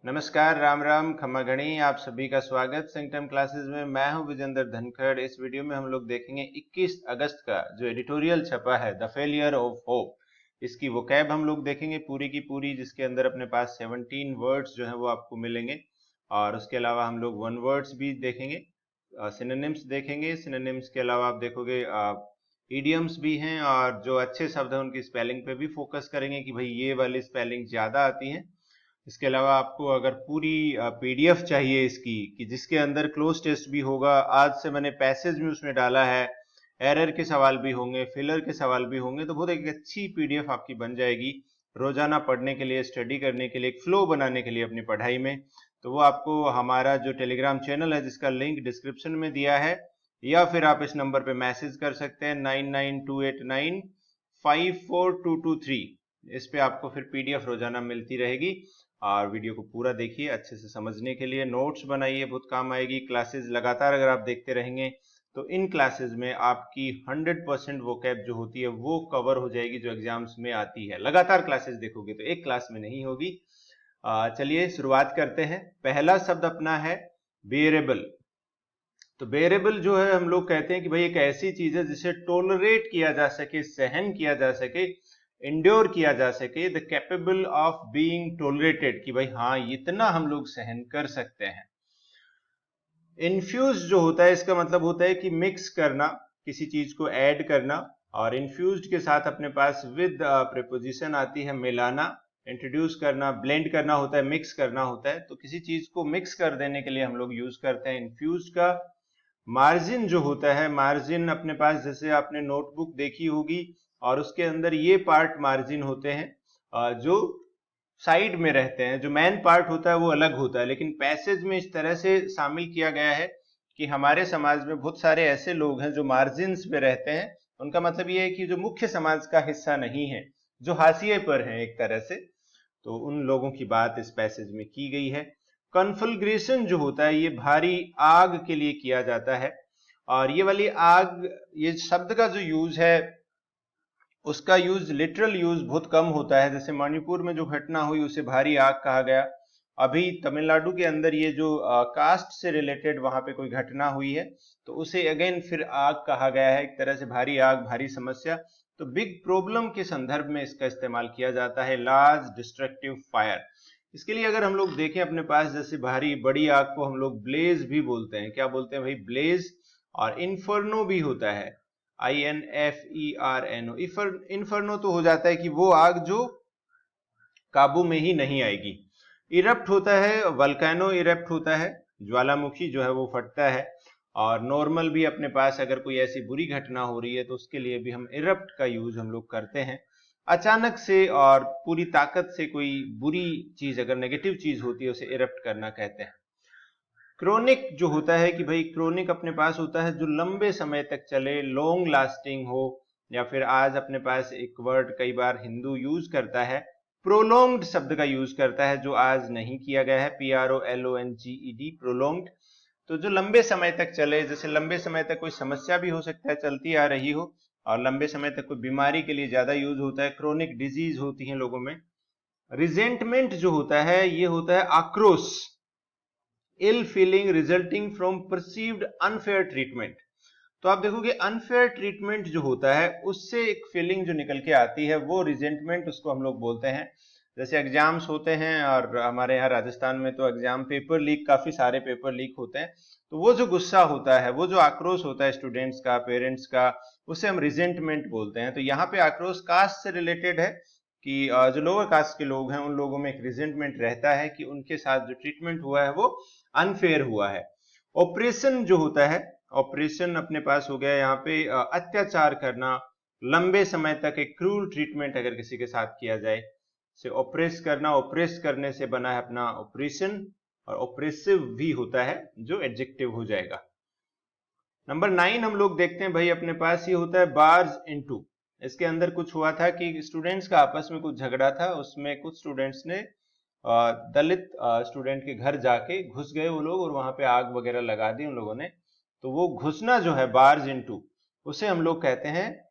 नमस्कार, राम राम, खमा घणी। आप सभी का स्वागत सिंगटम क्लासेस में। मैं हूं विजेंद्र धनखड़। इस वीडियो में हम लोग देखेंगे 21 अगस्त का जो एडिटोरियल छपा है द फेलियर ऑफ होप। इसकी वोकैब हम लोग देखेंगे पूरी की पूरी, जिसके अंदर अपने पास 17 वर्ड्स जो है वो आपको मिलेंगे। और उसके अलावा हम लोग वन वर्ड्स भी देखेंगे, सिनोनिम्स देखेंगे। सिनोनिम्स के अलावा आप देखोगे इडियम्स भी हैं, और जो अच्छे शब्द हैं उनकी स्पेलिंग पे भी फोकस करेंगे कि भाई ये वाली स्पेलिंग ज्यादा आती हैं। इसके अलावा आपको अगर पूरी पीडीएफ चाहिए इसकी, कि जिसके अंदर क्लोज टेस्ट भी होगा, आज से मैंने पैसेज भी उसमें डाला है, एरर के सवाल भी होंगे, फिलर के सवाल भी होंगे, तो बहुत एक अच्छी पीडीएफ आपकी बन जाएगी रोजाना पढ़ने के लिए, स्टडी करने के लिए, एक फ्लो बनाने के लिए अपनी पढ़ाई में। तो वो आपको हमारा जो टेलीग्राम चैनल है जिसका लिंक डिस्क्रिप्शन में दिया है, या फिर आप इस नंबर पे मैसेज कर सकते हैं 9928954223। इस पे आपको फिर पीडीएफ रोजाना मिलती रहेगी। और वीडियो को पूरा देखिए अच्छे से समझने के लिए, नोट्स बनाइए, बहुत काम आएगी। क्लासेस लगातार अगर आप देखते रहेंगे तो इन क्लासेस में आपकी 100% वोकैब जो होती है वो कवर हो जाएगी, जो एग्जाम्स में आती है। लगातार क्लासेस देखोगे तो एक क्लास में नहीं होगी। चलिए शुरुआत करते हैं। पहला शब्द अपना है बेरेबल। तो बेरेबल जो है हम लोग कहते हैं कि भाई एक ऐसी चीज है जिसे टोलरेट किया जा सके, सहन किया जा सके, इंड्योर किया जा सके, the capable of being tolerated, कि भाई हाँ इतना हम लोग सहन कर सकते हैं। इन्फ्यूज जो होता है इसका मतलब होता है कि मिक्स करना, किसी चीज को ऐड करना। और इन्फ्यूज्ड के साथ अपने पास विद प्रीपोजिशन आती है मिलाना, इंट्रोड्यूस करना, ब्लेंड करना होता है, मिक्स करना होता है। तो किसी चीज को मिक्स कर देने के लिए हम लोग यूज करते हैं इन्फ्यूज्ड का। मार्जिन जो होता है, मार्जिन अपने पास जैसे आपने नोटबुक देखी होगी और उसके अंदर ये पार्ट मार्जिन होते हैं जो साइड में रहते हैं, जो मेन पार्ट होता है वो अलग होता है। लेकिन पैसेज में इस तरह से शामिल किया गया है कि हमारे समाज में बहुत सारे ऐसे लोग हैं जो मार्जिन्स पे रहते हैं। उनका मतलब ये है कि जो मुख्य समाज का हिस्सा नहीं है, जो हाशिए पर हैं एक तरह से, तो उन लोगों की बात इस पैसेज में की गई है। कन्फलग्रेशन जो होता है ये भारी आग के लिए किया जाता है। और ये वाली आग, ये शब्द का जो यूज है उसका यूज, लिटरल यूज बहुत कम होता है। जैसे मणिपुर में जो घटना हुई उसे भारी आग कहा गया। अभी तमिलनाडु के अंदर ये जो कास्ट से रिलेटेड वहां पे कोई घटना हुई है तो उसे अगेन फिर आग कहा गया है, एक तरह से भारी आग, भारी समस्या। तो बिग प्रॉब्लम के संदर्भ में इसका इस्तेमाल किया जाता है, लार्ज डिस्ट्रक्टिव फायर। इसके लिए अगर हम लोग देखें अपने पास, जैसे भारी बड़ी आग को हम लोग ब्लेज भी बोलते हैं। क्या बोलते हैं भाई? ब्लेज। और इन्फर्नो भी होता है, INFERNO। इन्फर्नो तो हो जाता है कि वो आग जो काबू में ही नहीं आएगी। इरप्ट होता है, वल्केनो इरप्ट होता है, ज्वालामुखी जो है वो फटता है। और नॉर्मल भी अपने पास अगर कोई ऐसी बुरी घटना हो रही है तो उसके लिए भी हम इरप्ट का यूज हम लोग करते हैं। अचानक से और पूरी ताकत से कोई बुरी चीज, अगर नेगेटिव चीज होती है, उसे इरप्ट करना कहते हैं। क्रोनिक जो होता है कि भाई क्रोनिक अपने पास होता है जो लंबे समय तक चले, लॉन्ग लास्टिंग हो। या फिर आज अपने पास एक वर्ड कई बार हिंदू यूज करता है, प्रोलोंग्ड शब्द का यूज करता है, जो आज नहीं किया गया है, PROLONGED, प्रोलोंग्ड। तो जो लंबे समय तक चले, जैसे लंबे समय तक कोई समस्या भी हो सकता है चलती आ रही हो, और लंबे समय तक कोई बीमारी के लिए ज्यादा यूज होता है, क्रोनिक डिजीज होती है लोगों में। रिजेंटमेंट जो होता है ये होता है आक्रोश, ill feeling resulting from perceived unfair treatment. तो आप देखोगे अनफेयर ट्रीटमेंट जो होता है उससे एक फीलिंग जो निकल के आती है वो रिजेंटमेंट, उसको हम लोग बोलते हैं। जैसे एग्जाम्स होते हैं, और हमारे यहाँ राजस्थान में तो एग्जाम पेपर लीक, काफी सारे पेपर लीक होते हैं। तो वो जो गुस्सा होता है, वो जो आक्रोश होता है स्टूडेंट्स का, पेरेंट्स का, उसे हम रिजेंटमेंट बोलते हैं। तो यहाँ पे आक्रोश कास्ट से रिलेटेड है कि जो लोअर कास्ट के लोग हैं उन लोगों में एक रिजेंटमेंट रहता है कि उनके साथ जो ट्रीटमेंट हुआ है वो अनफेयर हुआ है। ऑपरेशन जो होता है, ऑपरेशन अपने पास हो गया यहाँ पे अत्याचार करना, लंबे समय तक एक क्रूर ट्रीटमेंट अगर किसी के साथ किया जाए, से ऑपरेस करना, ऑपरेस करने से बना है अपना ऑपरेशन। और ऑपरेसिव भी होता है जो एडजेक्टिव हो जाएगा। नंबर 9 हम लोग देखते हैं भाई अपने पास, ये होता है बार्ज इनटू। इसके अंदर कुछ हुआ था कि स्टूडेंट्स का आपस में कुछ झगड़ा था, उसमें कुछ स्टूडेंट्स ने दलित स्टूडेंट के घर जाके घुस गए वो लोग, और वहां पे आग वगैरह लगा दी उन लोगों ने। तो वो घुसना जो है, बार्ज इनटू, उसे हम लोग कहते हैं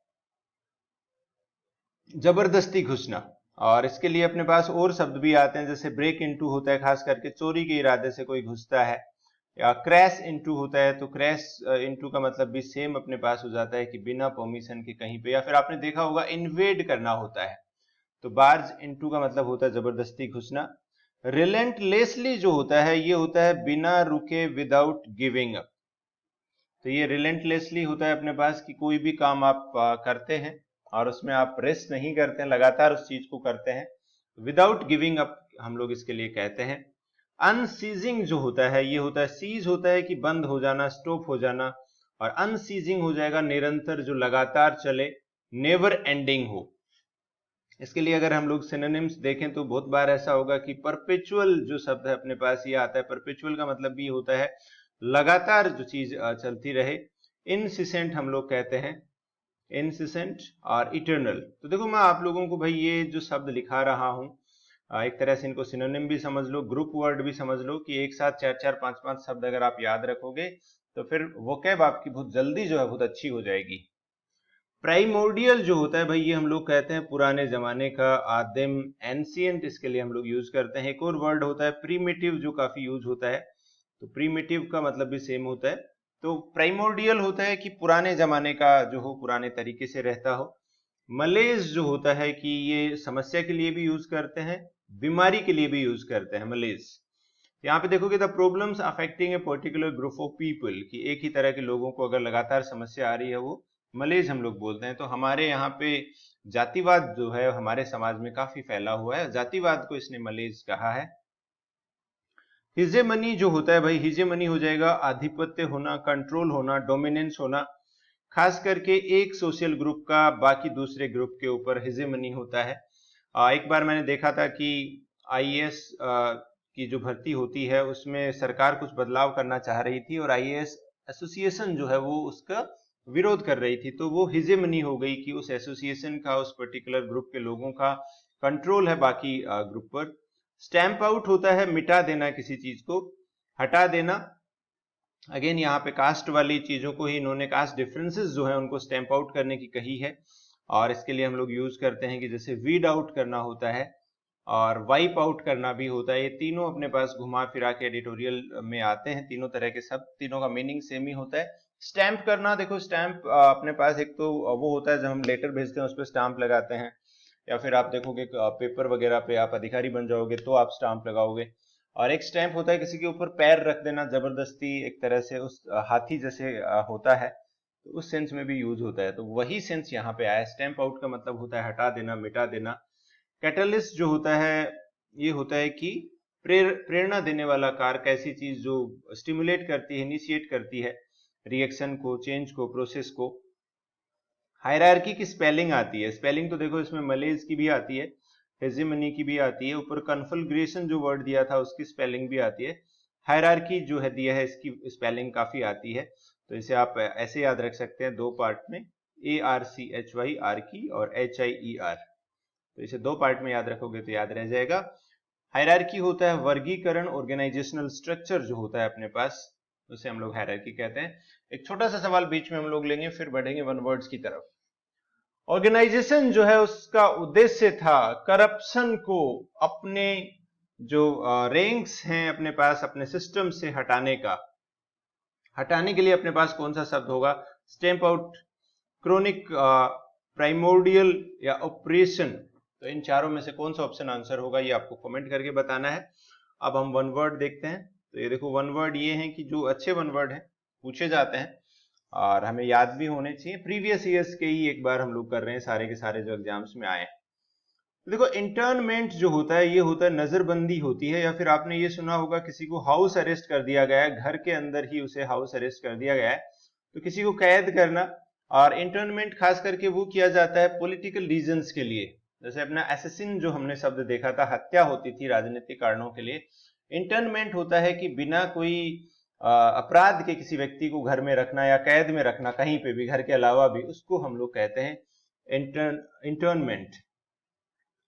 जबरदस्ती घुसना। और इसके लिए अपने पास और शब्द भी आते हैं, जैसे ब्रेक इनटू होता है, खास करके चोरी के इरादे से कोई घुसता है, या क्रैश इनटू होता है, तो क्रैश इनटू का मतलब भी सेम अपने पास हो जाता है कि बिना परमिशन के कहीं पे, या फिर आपने देखा होगा इन्वेड करना होता है, तो बार्ज इनटू का मतलब होता है जबरदस्ती घुसना। रिलेंटलेसली जो होता है ये होता है बिना रुके, विदाउट गिविंग अप। तो ये रिलेंटलेसली होता है अपने पास कि कोई भी काम आप करते हैं और उसमें आप रेस्ट नहीं करते हैं, लगातार उस चीज को करते हैं, विदाउट गिविंग अप हम लोग इसके लिए कहते हैं। अनसीजिंग जो होता है ये होता है, सीज होता है कि बंद हो जाना, स्टॉप हो जाना, और अनसीजिंग हो जाएगा निरंतर, जो लगातार चले, नेवर एंडिंग हो। इसके लिए अगर हम लोग सिनोनिम्स देखें तो बहुत बार ऐसा होगा कि परपेचुअल जो शब्द है अपने पास ये आता है। परपेचुअल का मतलब भी होता है लगातार जो चीज चलती रहे। इनसिसेंट हम लोग कहते हैं, इनसिसेंट और इटर्नल। तो देखो मैं आप लोगों को भाई ये जो शब्द लिखा रहा हूं, एक तरह से इनको सिनोनिम भी समझ लो, ग्रुप वर्ड भी समझ लो, कि एक साथ 4-4, 5-5 शब्द अगर आप याद रखोगे तो फिर वोकैब आपकी बहुत जल्दी जो है बहुत अच्छी हो जाएगी। प्राइमोर्डियल जो होता है भाई ये हम लोग कहते हैं पुराने जमाने का, आदिम, एंशियंट, इसके लिए हम लोग यूज करते हैं। एक और वर्ड होता है प्रीमिटिव जो काफी यूज होता है, तो प्रीमिटिव का मतलब भी सेम होता है। तो प्राइमोर्डियल होता है कि पुराने जमाने का जो हो, पुराने तरीके से रहता हो। मलेज जो होता है कि ये समस्या के लिए भी यूज करते हैं, बीमारी के लिए भी यूज करते हैं मलेज। यहाँ पे देखोगे the problems affecting a particular group of people, कि एक ही तरह के लोगों को अगर लगातार समस्या आ रही है वो मलेज हम लोग बोलते हैं। तो हमारे यहाँ पे जातिवाद जो है हमारे समाज में काफी फैला हुआ है, जातिवाद को इसने मलेज कहा है। हिजेमनी जो होता है भाई, हिजेमनी हो जाएगा आधिपत्य होना, कंट्रोल होना, डोमिनेंस होना, खास करके एक सोशल ग्रुप का बाकी दूसरे ग्रुप के ऊपर हिजेमनी होता है। एक बार मैंने देखा था कि आईएएस की जो भर्ती होती है उसमें सरकार कुछ बदलाव करना चाह रही थी और आईएएस एसोसिएशन जो है वो उसका विरोध कर रही थी, तो वो हिजेमनी हो गई कि उस एसोसिएशन का, उस पर्टिकुलर ग्रुप के लोगों का कंट्रोल है बाकी ग्रुप पर। स्टैंप आउट होता है मिटा देना, किसी चीज को हटा देना। अगेन यहाँ पे कास्ट वाली चीजों को ही इन्होंने, कास्ट डिफरेंसेस जो है उनको स्टैंप आउट करने की कही है, और इसके लिए हम लोग यूज करते हैं कि जैसे वीड आउट करना होता है और वाइप आउट करना भी होता है। ये तीनों अपने पास घुमा फिरा के एडिटोरियल में आते हैं, तीनों तरह के शब्द, तीनों का मीनिंग सेम ही होता है। स्टैंप करना, देखो स्टैंप अपने पास एक तो वो होता है जब हम लेटर भेजते हैं उस पर स्टाम्प लगाते हैं, या फिर आप देखोगे पेपर वगैरह पे आप अधिकारी बन जाओगे तो आप स्टाम्प लगाओगे। और एक स्टैंप होता है किसी के ऊपर पैर रख देना जबरदस्ती, एक तरह से उस हाथी जैसे होता है, तो उस सेंस में भी यूज होता है। तो वही सेंस यहाँ पे आया। स्टैंप आउट का मतलब होता है हटा देना, मिटा देना। कैटलिस्ट जो होता है ये होता है कि प्रेरणा देने वाला कारक, ऐसी चीज जो स्टिमुलेट करती है, इनिशिएट करती है रिएक्शन को, चेंज को, प्रोसेस को। हायरार्की की स्पेलिंग आती है, स्पेलिंग तो देखो इसमें मलेज की भी आती है, हेजेमनी की भी आती है, ऊपर कन्फलग्रेशन जो वर्ड दिया था उसकी स्पेलिंग भी आती है। हायरार्की जो है दिया है इसकी स्पेलिंग काफी आती है, तो इसे आप ऐसे याद रख सकते हैं दो पार्ट में, ARCHY की और HIER। तो इसे दो पार्ट में याद रखोगे तो याद रह जाएगा। हायरार्की होता है वर्गीकरण, ऑर्गेनाइजेशनल स्ट्रक्चर जो होता है अपने पास, उसे हम लोग हायरार्की कहते हैं। एक छोटा सा सवाल बीच में हम लोग लेंगे, फिर बढ़ेंगे वन वर्ड्स की तरफ। ऑर्गेनाइजेशन जो है उसका उद्देश्य था करप्शन को अपने जो रैंक्स हैं अपने पास, अपने सिस्टम से हटाने का। हटाने के लिए अपने पास कौन सा शब्द होगा? स्टैंप आउट, क्रोनिक, प्राइमोर्डियल या ऑपरेशन। तो इन चारों में से कौन सा ऑप्शन आंसर होगा ये आपको कमेंट करके बताना है। अब हम वन वर्ड देखते हैं। तो ये देखो वन वर्ड ये हैं कि जो अच्छे वन वर्ड हैं पूछे जाते हैं और हमें याद भी होने चाहिए, प्रीवियस ईयर्स के ही एक बार हम लोग कर रहे हैं सारे के सारे जो एग्जाम्स में आए हैं। तो देखो इंटर्नमेंट जो होता है ये होता है नजरबंदी होती है, या फिर आपने ये सुना होगा किसी को हाउस अरेस्ट कर दिया गया है, घर के अंदर ही उसे हाउस अरेस्ट कर दिया गया है, तो किसी को कैद करना। और इंटर्नमेंट खास करके वो किया जाता है पॉलिटिकल रीजंस के लिए, जैसे अपना एसेसिन जो हमने शब्द देखा था, हत्या होती थी राजनीतिक कारणों के लिए। इंटर्नमेंट होता है कि बिना कोई अपराध के किसी व्यक्ति को घर में रखना या कैद में रखना, कहीं पे भी, घर के अलावा भी, उसको हम लोग कहते हैं इंटर्नमेंट।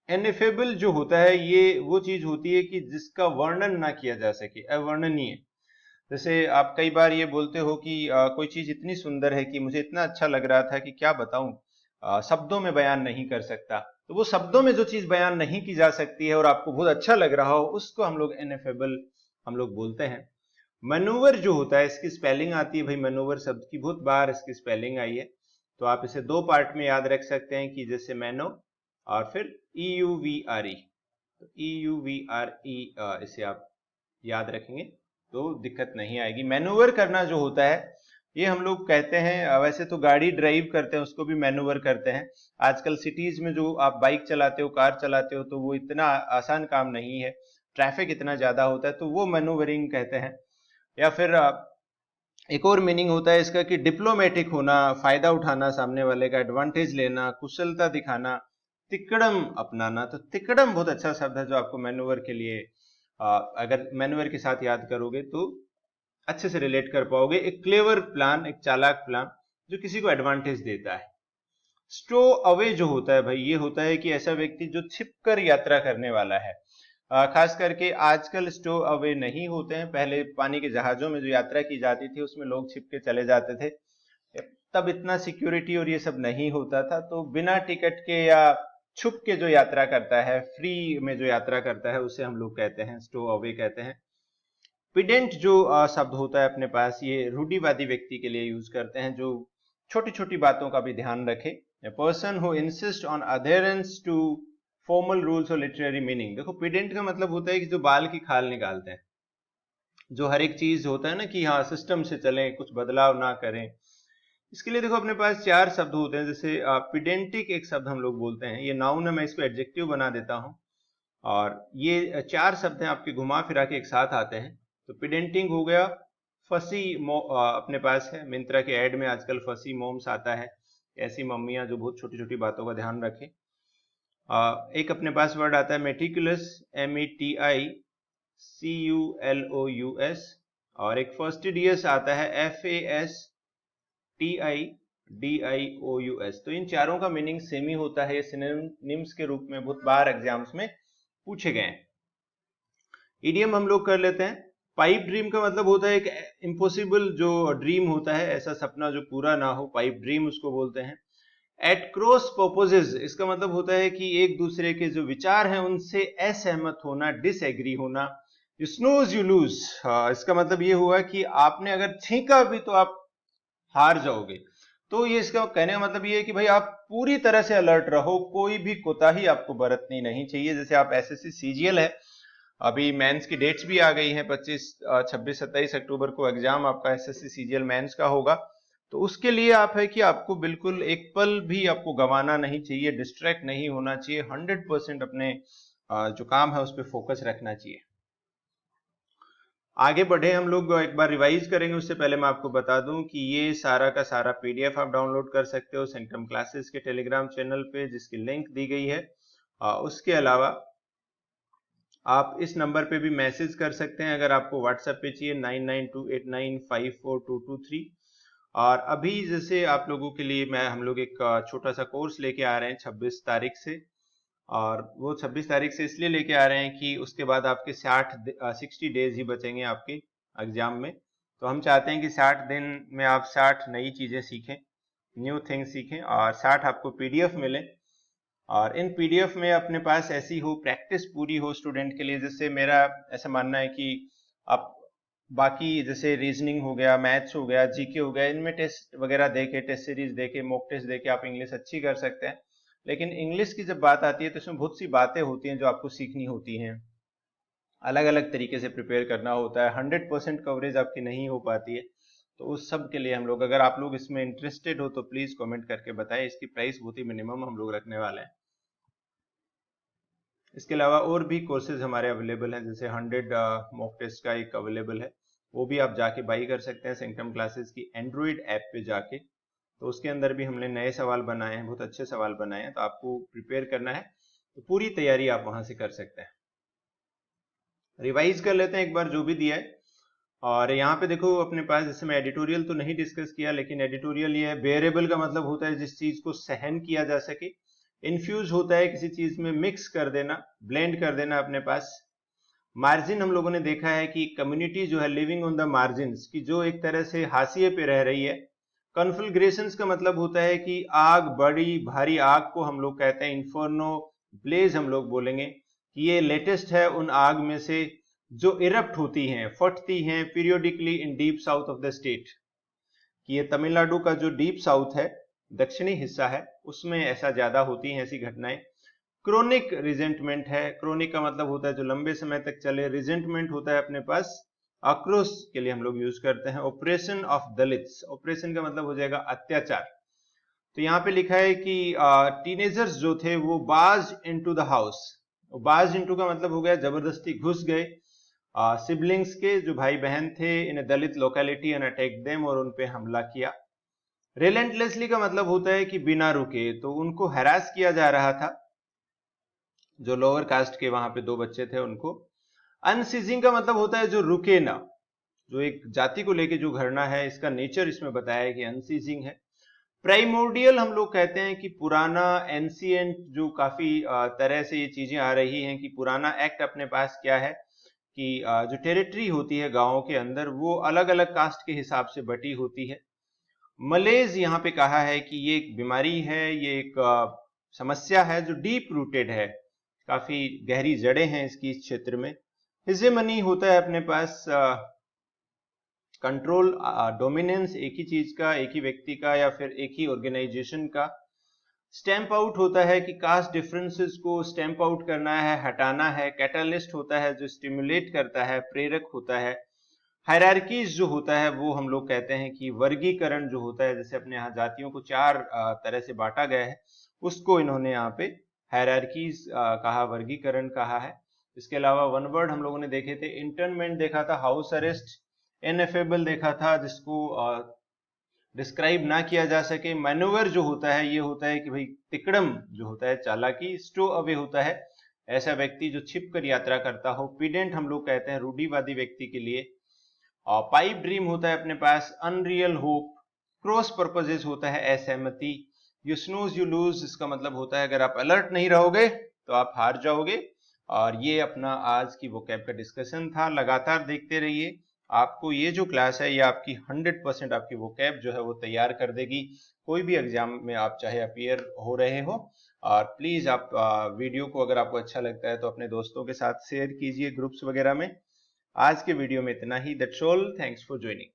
इनएफेबल जो होता है ये वो चीज होती है कि जिसका वर्णन ना किया जा सके, अवर्णनीय। जैसे आप कई बार ये बोलते हो कि कोई चीज इतनी सुंदर है कि मुझे इतना अच्छा लग रहा था कि क्या बताऊं, शब्दों में बयान नहीं कर सकता। तो वो शब्दों में जो चीज बयान नहीं की जा सकती है और आपको बहुत अच्छा लग रहा हो, उसको हम लोग इनएफेबल हम लोग बोलते हैं। मैनूवर जो होता है, इसकी स्पेलिंग आती है भाई, मैनूवर शब्द की बहुत बार इसकी स्पेलिंग आई है, तो आप इसे दो पार्ट में याद रख सकते हैं कि जैसे मैनो और फिर EUVRE, तो EUVRE इसे आप याद रखेंगे तो दिक्कत नहीं आएगी। मैनूवर करना जो होता है ये हम लोग कहते हैं, वैसे तो गाड़ी ड्राइव करते हैं उसको भी मैनूवर करते हैं। आजकल सिटीज में जो आप बाइक चलाते हो, कार चलाते हो, तो वो इतना आसान काम नहीं है, ट्रैफिक इतना ज्यादा होता है, तो वो मैनूवरिंग कहते हैं। या फिर एक और मीनिंग होता है इसका कि डिप्लोमेटिक होना, फायदा उठाना, सामने वाले का एडवांटेज लेना, कुशलता दिखाना, तिकड़म अपनाना। तो तिकड़म बहुत अच्छा शब्द है जो आपको मैनूवर के लिए अगर मैनूवर के साथ याद करोगे तो अच्छे से रिलेट कर पाओगे। एक क्लेवर प्लान, एक चालाक प्लान जो किसी को एडवांटेज देता है। स्टो अवे जो होता है भाई, ये होता है कि ऐसा व्यक्ति जो छिपकर यात्रा करने वाला है। खास करके आजकल स्टो अवे नहीं होते हैं, पहले पानी के जहाजों में जो यात्रा की जाती थी उसमें लोग छिप के चले जाते थे, तब इतना सिक्योरिटी और ये सब नहीं होता था, तो बिना टिकट के या छुप के जो यात्रा करता है, फ्री में जो यात्रा करता है, उसे हम लोग कहते हैं स्टो अवे कहते हैं। पिडेंट जो शब्द होता है अपने पास, ये रूढ़िवादी व्यक्ति के लिए यूज करते हैं जो छोटी छोटी बातों का भी ध्यान रखे। A person who insist on adherence to formal rules और लिटरेरी मीनिंग। देखो पिडेंट का मतलब होता है कि जो बाल की खाल निकालते हैं, जो हर एक चीज होता है ना कि हाँ सिस्टम से चलें, कुछ बदलाव ना करें। इसके लिए देखो अपने पास चार शब्द होते हैं, जैसे पिडेंटिक एक शब्द हम लोग बोलते हैं, ये नाउन है, मैं इसको एडजेक्टिव बना देता हूं, और ये चार शब्द हैं आपके घुमा फिरा के एक साथ आते हैं। तो पिडेंटिंग हो गया, फसी अपने पास है, मिंत्रा के ऐड में आजकल फसी मोम्स आता है, ऐसी मम्मियां जो बहुत छोटी छोटी बातों का ध्यान रखें। एक अपने पास वर्ड आता है मेटिकुलस, METICULOUS, और एक फर्स्टिडियस आता है FASTIDIOUS। तो इन चारों का मीनिंग सेम ही होता है, सिनोनिम्स के रूप में बहुत बार एग्जाम्स में पूछे गए हैं। इडियम हम लोग कर लेते हैं। पाइप ड्रीम का मतलब होता है एक इम्पॉसिबल जो ड्रीम होता है, ऐसा सपना जो पूरा ना हो, पाइप ड्रीम उसको बोलते हैं। एट क्रॉस पर्पसेस, इसका मतलब होता है कि एक दूसरे के जो विचार हैं उनसे असहमत होना, डिसएग्री होना। यू स्नूज यू लूज, इसका मतलब ये हुआ कि आपने अगर छींका भी तो आप हार जाओगे। तो ये इसका कहने का मतलब ये है कि भाई आप पूरी तरह से अलर्ट रहो, कोई भी कोताही आपको बरतनी नहीं चाहिए। जैसे आप एसएससी सीजीएल है, अभी मेंस की डेट्स भी आ गई हैं, 25, 26, 27 अक्टूबर को एग्जाम आपका एसएससी सीजीएल मेंस का होगा। तो उसके लिए आप है कि आपको बिल्कुल एक पल भी आपको गंवाना नहीं चाहिए, डिस्ट्रैक्ट नहीं होना चाहिए, 100% अपने जो काम है उस पर फोकस रखना चाहिए। आगे बढ़े हम लोग, एक बार रिवाइज करेंगे उससे पहले मैं आपको बता दूं कि ये सारा का सारा पीडीएफ आप डाउनलोड कर सकते हो सेंटम क्लासेस के टेलीग्राम चैनल पे, जिसकी लिंक दी गई है। उसके अलावा आप इस नंबर पे भी मैसेज कर सकते हैं अगर आपको व्हाट्सएप पे चाहिए, 9928954223। और अभी जैसे आप लोगों के लिए हम लोग एक छोटा सा कोर्स लेके आ रहे हैं 26 तारीख से, और वो 26 तारीख से इसलिए लेके आ रहे हैं कि उसके बाद आपके 60 डेज ही बचेंगे आपके एग्जाम में। तो हम चाहते हैं कि 60 दिन में आप 60 नई चीजें सीखें, न्यू थिंग्स सीखें, और 60 आपको पीडीएफ मिले, और इन पीडीएफ में अपने पास ऐसी हो प्रैक्टिस पूरी हो स्टूडेंट के लिए। जैसे मेरा ऐसा मानना है कि आप बाकी जैसे रीजनिंग हो गया, मैथ्स हो गया, जीके हो गया, इनमें टेस्ट वगैरह देके, टेस्ट सीरीज देके, मॉक टेस्ट देके आप इंग्लिश अच्छी कर सकते हैं। लेकिन इंग्लिश की जब बात आती है तो इसमें बहुत सी बातें होती हैं जो आपको सीखनी होती हैं, अलग अलग तरीके से प्रिपेयर करना होता है, 100% कवरेज आपकी नहीं हो पाती है। तो उस सब के लिए हम लोग, अगर आप लोग इसमें इंटरेस्टेड हो तो प्लीज कमेंट करके बताएं। इसकी प्राइस बहुत ही मिनिमम हम लोग रखने वाले हैं। इसके अलावा और भी कोर्सेज हमारे अवेलेबल हैं, जैसे 100 मॉक टेस्ट का एक अवेलेबल है, वो भी आप जाके बाई कर सकते हैं सेंटम क्लासेस की एंड्रॉइड ऐप पे जाके। तो उसके अंदर भी हमने नए सवाल बनाए हैं, बहुत अच्छे सवाल बनाए हैं, तो आपको प्रिपेयर करना है तो पूरी तैयारी आप वहां से कर सकते हैं। रिवाइज कर लेते हैं एक बार जो भी दिया है। और यहाँ पे देखो अपने पास, जैसे मैं एडिटोरियल तो नहीं डिस्कस किया, लेकिन एडिटोरियल ये है, बेयरेबल का मतलब होता है जिस चीज को सहन किया जा सके। इन्फ्यूज होता है किसी चीज में मिक्स कर देना, ब्लेंड कर देना अपने पास। मार्जिन हम लोगों ने देखा है कि कम्युनिटी जो है लिविंग ऑन द मार्जिन, की जो एक तरह से हाशिए पे रह रही है, कॉन्फ्लैग्रेशंस का मतलब होता है कि आग, बड़ी भारी आग को हम लोग कहते हैं इन्फर्नो, ब्लेज हम लोग बोलेंगे कि ये लेटेस्ट है उन आग में से जो इरप्ट होती हैं, फटती हैं periodically in deep south of the state. कि ये तमिलनाडु का जो डीप साउथ है, दक्षिणी हिस्सा है, उसमें ऐसा ज्यादा होती हैं ऐसी घटनाएं। क्रोनिक रिजेंटमेंट है, क्रोनिक का मतलब होता है जो लंबे समय तक चले, रिजेंटमेंट होता है अपने पास आक्रोश के लिए हम लोग यूज करते हैं। ऑपरेशन ऑफ दलित्स, ऑपरेशन का मतलब हो जाएगा अत्याचार। तो यहाँ पे लिखा है कि टीनेजर्स जो थे वो बाज इनटू द हाउस, बाज इनटू का मतलब हो गया जबरदस्ती घुस गए सिबलिंग्स के, जो भाई बहन थे, इन अ दलित लोकेलिटी एंड अटैक देम, और उन पे हमला किया। रिलेंटलेसली का मतलब होता है कि बिना रुके, तो उनको हैरास किया जा रहा था, जो लोअर कास्ट के वहां पे 2 बच्चे थे उनको। अनसीजिंग का मतलब होता है जो रुके ना, जो एक जाति को लेके जो घटना है, इसका नेचर इसमें बताया है कि अनसीजिंग है। प्राइमोर्डियल हम लोग कहते हैं कि पुराना, एंशिएंट, जो काफी तरह से ये चीजें आ रही हैं कि पुराना एक्ट अपने पास क्या है कि जो टेरिटरी होती है गांवों के अंदर वो अलग अलग कास्ट के हिसाब से बटी होती है। मलेज यहाँ पे कहा है कि ये एक बीमारी है, ये एक समस्या है जो डीप रूटेड है, काफी गहरी जड़ें हैं इसकी इस क्षेत्र में। हिजेमनी होता है अपने पास कंट्रोल, डोमिनेंस एक ही चीज का, एक ही व्यक्ति का या फिर एक ही ऑर्गेनाइजेशन का। स्टैंप आउट होता है कि कास्ट डिफरेंसेस को स्टैंप आउट करना है, हटाना है। कैटालिस्ट होता है जो स्टिमुलेट करता है, प्रेरक होता है। हायरार्कीज जो होता है वो हम लोग कहते हैं कि वर्गीकरण जो होता है, जैसे अपने यहाँ जातियों को 4 तरह से बांटा गया है, उसको इन्होंने यहाँ पे हायरार्कीज कहा, वर्गीकरण कहा है। इसके अलावा वन वर्ड हम लोगों ने देखे थे, इंटरमेंट देखा था, हाउस अरेस्ट, इनएफेबल देखा था, जिसको डिस्क्राइब ना किया जा सके। मैनोवर जो होता है ये होता है कि भाई तिकड़म जो होता है, चालाकी। स्टो अवे होता है ऐसा व्यक्ति जो छिप कर यात्रा करता हो। पीडेंट हम लोग कहते हैं रूढ़िवादी व्यक्ति के लिए। और पाइप ड्रीम होता है अपने पास, अनरियल होप। क्रॉस पर्पजेस होता है असहमति। यू स्नूज यू लूज, इसका मतलब होता है अगर आप अलर्ट नहीं रहोगे तो आप हार जाओगे। और ये अपना आज की वोकैब का डिस्कशन था। लगातार देखते रहिए, आपको ये जो क्लास है ये आपकी 100% आपकी वोकैब जो है वो तैयार कर देगी, कोई भी एग्जाम में आप चाहे अपीयर हो रहे हो। और प्लीज आप वीडियो को अगर आपको अच्छा लगता है तो अपने दोस्तों के साथ शेयर कीजिए ग्रुप्स वगैरह में। आज के वीडियो में इतना ही। That's all, thanks for joining.